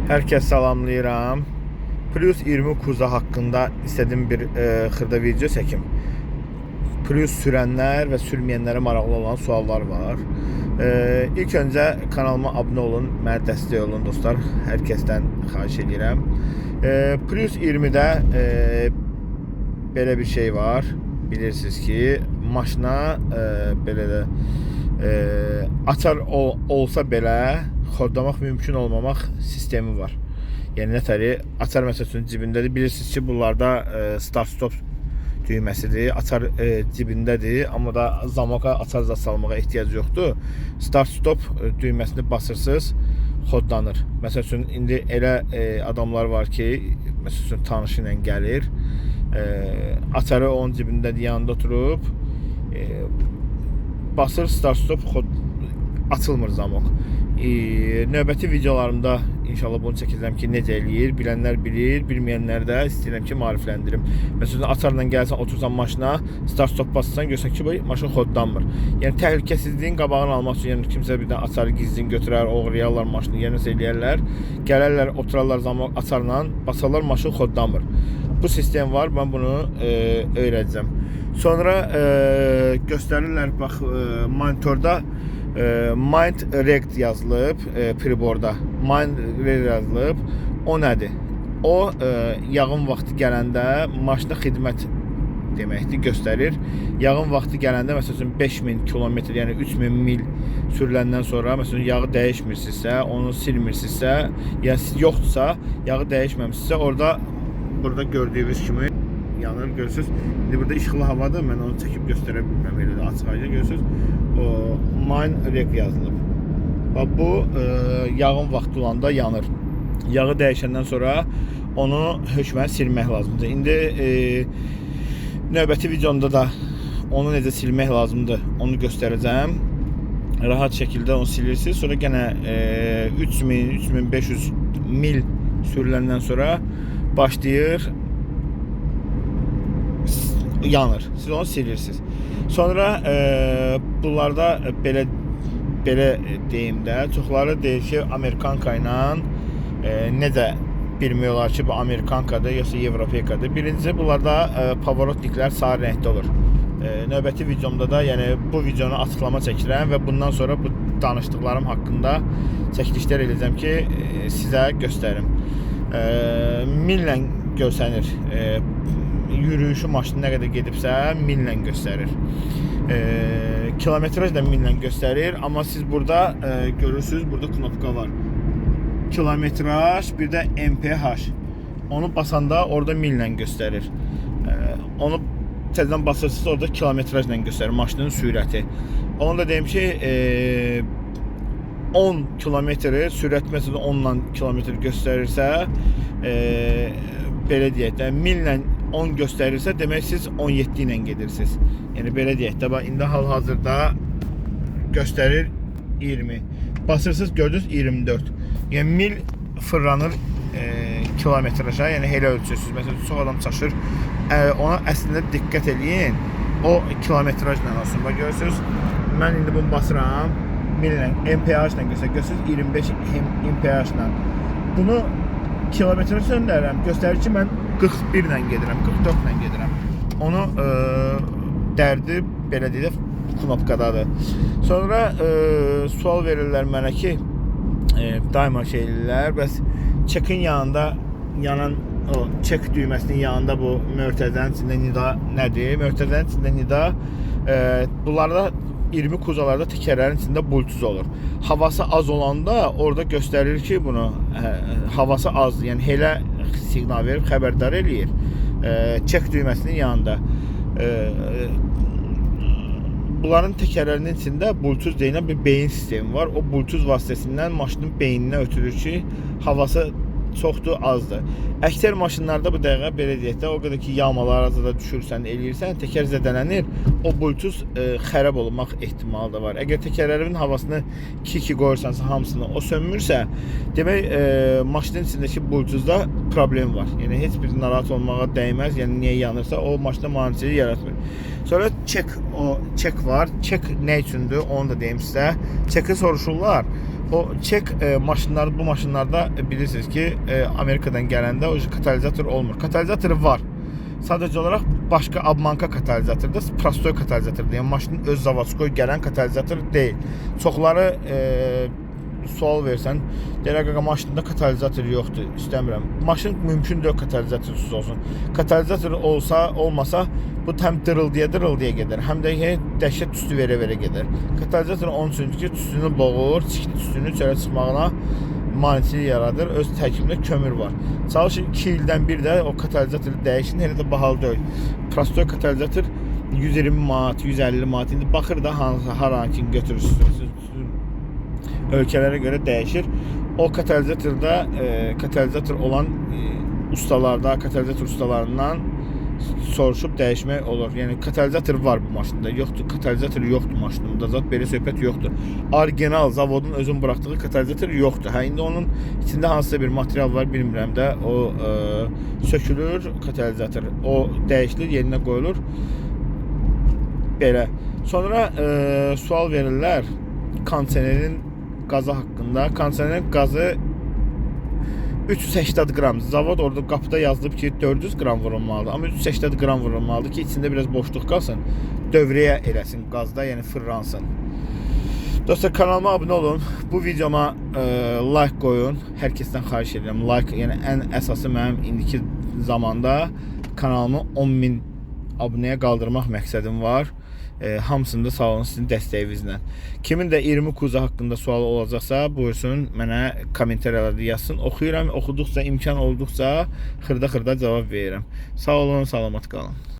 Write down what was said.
Herkes salamlayıram. Plus 20 kuza hakkında istediğim bir xırda video çekim. Plus sürənlər və sürməyənlərə maraqlı olan suallar var. İlk öncə kanalıma abunə olun, mənə dəstək olun dostlar. Hər kəsdən xahiş edirəm. Plus 20-də belə bir şey var. Bilirsiniz ki, maşına belə də açar olsa belə kodlamaq mümkün olmamaq sistemi var. Yəni nətəri açar məsələn cibindədir. Bilirsiniz ki, bunlarda start stop düyməsidir. Açar cibindədir, amma da zamoka açar zat salmağa ehtiyac yoxdur. Start stop düyməsini basırsınız, kodlanır. Məsələn indi elə adamlar var ki, məsələn tanışı ilə gəlir, açarı onun cibindədir, yanında oturub basır start stop, açılmır zamok. Növbəti videolarımda inşallah bunu çəkəcəm ki, necə eləyir, bilənlər bilir, bilməyənlər də istəyirəm ki, maarifləndirim. Məsələn, açarla gəlsən, otursan maşına, start stop basırsan, görsən ki, bu maşın kodlanmır. Yəni, təhlükəsizliyin qabağını almaq üçün, yəni kimsə birdən açarı gizlin götürər, oğrayarlar maşını, yəni nəsə eləyərlər, gələrlər, oturarlar zamok açarla, basarlar, maşın kodlanmır. Bu sistem var, ben bunu öyrədəcəm. Sonra göstərirlər, bax, monitorda Mind Rect yazılıb, priborda Mind Rect yazılıb. O nədir? O yağın vaxtı gələndə maşına xidmət deməkdir, göstərir. Yağın vaxtı gələndə məsələn 5000 kilometr, yəni 3000 mil sürüləndən sonra məsələn yağı dəyişmirsinizsə, onu silmirsinizsə, yəni siz yoxdursa, yağı dəyişməmişsinizsə, orada burada gördüyünüz kimi yanır, görürsünüz. İndi burada işıqlı havadır, mən onu çəkib göstərə bilməm, elə də açıq aydın görürsünüz. O Mind Rec yazılıb. Bax bu yağın vaxtı olanda yanır. Yağı dəyişəndən sonra onu hökmən silmək lazımdır. İndi növbəti videomda da onu necə silmək lazımdır, onu göstərəcəm. Rahat şəkildə onu silirsiniz. Sonra yenə 3000-3500 mil sürüləndən sonra başlayır yanır. Siz onu silirsiniz. Sonra bunlarda belə deyim də, çoxları deyir ki, Amerikanka ilə necə bilmək olar ki, bu Amerikankadır, yoxsa Evropeykadır. Birincisi, bunlarda pavorotniklər sarı rəngdə olur. Növbəti videomda da, yəni bu videonu açıqlama çəkirəm və bundan sonra bu danışdıqlarım haqqında çəkilişlər edəcəm ki, sizə göstərim. Millə görsənir. Yürüyüşü maşını nə qədər gedibsə millə göstərir. Kilometraj da millə göstərir, amma siz burada görürsünüz, burada knopka var. Kilometraj, bir də MPH. Onu basanda orada millə göstərir. Onu təzədən basırsınız, orada kilometrajla göstərir maşının sürəti. Onu da deyim ki, 10 kilometri sürət məsələn 10 kilometr göstərirsə, belə deyək də, millə 10 göstərirsə, demək siz 17 ilə gedirsiniz. Yəni belə deyək də, indi hal-hazırda göstərir 20. Basırsınız, gördünüz 24. Yəni mil fırlanır kilometraja, yəni elə ölçürsünüz. Məsələn, çox adam çaşır. Ona əslində diqqət eləyin. O kilometrajla olsun. Bax görürsünüz, mən indi bunu basıram. Millə, MPH ilə göstərir, 25 MPH ilə. Bunu kilometrə söndürürəm, göstərir ki, mən 41 ilə gedirəm, 44 ilə gedirəm. Onu dərdi, belə deyək, knopkadadır. Sonra sual verirlər mənə ki, daima şey edirlər, bəs çekin yanında, yanan o çek düyməsinin yanında bu möhtəzənin içində nida nədir? Möhtəzənin içində nida, bunlarda 20 kuzalarda təkərlərin içində bluetooth olur. Havası az olanda orada göstərir ki, bunu havası azdır. Yəni elə siqnal verib xəbərdar eləyir. Çek düyməsinin yanında. Bunların təkərlərinin içində bluetooth deyilən bir beyin sistemi var. O bluetooth vasitəsindən maşının beyninə ötürür ki, havası çoxdur, azdır. Əksər maşınlarda bu dəqiqə belə deyək də, o qədər ki, yağmalar arasında düşürsən, eləyirsən, təkər zədələnir, o bluetooth xərab olmaq ehtimalı da var. Əgər təkərlərin havasını 2-2 qoyursansa, hamısını o sönmürsə, demək maşının içindəki bluetoothda problem var. Yəni heç bir narahat olmağa dəyməz, yəni niyə yanırsa, o maşına maneçilik yaratmır. Sonra çek var. Çek nə üçündür, onu da deyim sizə. Çeki soruşurlar. O çek maşınlar, bu maşınlarda bilirsiniz ki Amerikadan gələndə o katalizator olmur. Katalizatoru var. Sadəcə olaraq başqa abmanka katalizatordur, prostoy katalizatordur. Yəni maşının öz zavodskoy gələn katalizator deyil. Çoxları sual versən, deyirlər ki, maşında katalizator yoxdur, istəmirəm. Maşın mümkün deyil katalizatorsuz olsun. Katalizator olmasa bu həm dırıldıya gedər, həm də dəhşət tüstü verə gedər. Katalizator onun üçündür ki, tüstünü boğur, tüstünün çölə çıxmağına maneçilik yaradır, öz tərkibində kömür var. Çalışın 2 ildən bir də o katalizatoru dəyişin, elə də bahalı deyil. Prostoy katalizator 120 manat, 150 manat. İndi baxır da harankini götürürsünüz. Ölkələrə görə dəyişir. O katalizatorda katalizator olan ustalarda, katalizator ustalarından soruşub dəyişmək olur. Yəni katalizator var bu maşında, yoxdur. Katalizator yoxdur maşınımda. Zat belə söhbət yoxdur. Orijinal zavodun özün buraxdığı katalizator yoxdur. Hə, indi onun içində hansısa bir material var, bilmirəm də. O sökülür katalizator. O dəyişilir, yerinə qoyulur. Belə. Sonra sual verirlər kondisionerin qazı haqqında. Kondisionerin qazı 380 qram. Zavod orada qapıda yazılıb ki 400 qram vurulmalıdır. Amma 380 qram vurulmalıdır ki içində biraz boşluq qalsın. Dövrəyə eləsin qazda, yəni fırlansın. Dostlar, kanalıma abunə olun. Bu videoma like qoyun. Hər kəsdən xahiş edirəm. Like, yəni ən əsası mənim indiki zamanda kanalımı 10.000 abunəyə qaldırmaq məqsədim var. Hamısında sağ olun sizin dəstəyinizlə. Kimin də 20 kuza haqqında sualı olacaqsa, buyursun mənə kommentariyalarda yazsın. Oxuyuram, oxuduqca, imkan olduqca xırda cavab verirəm. Sağ olun, salamat qalın.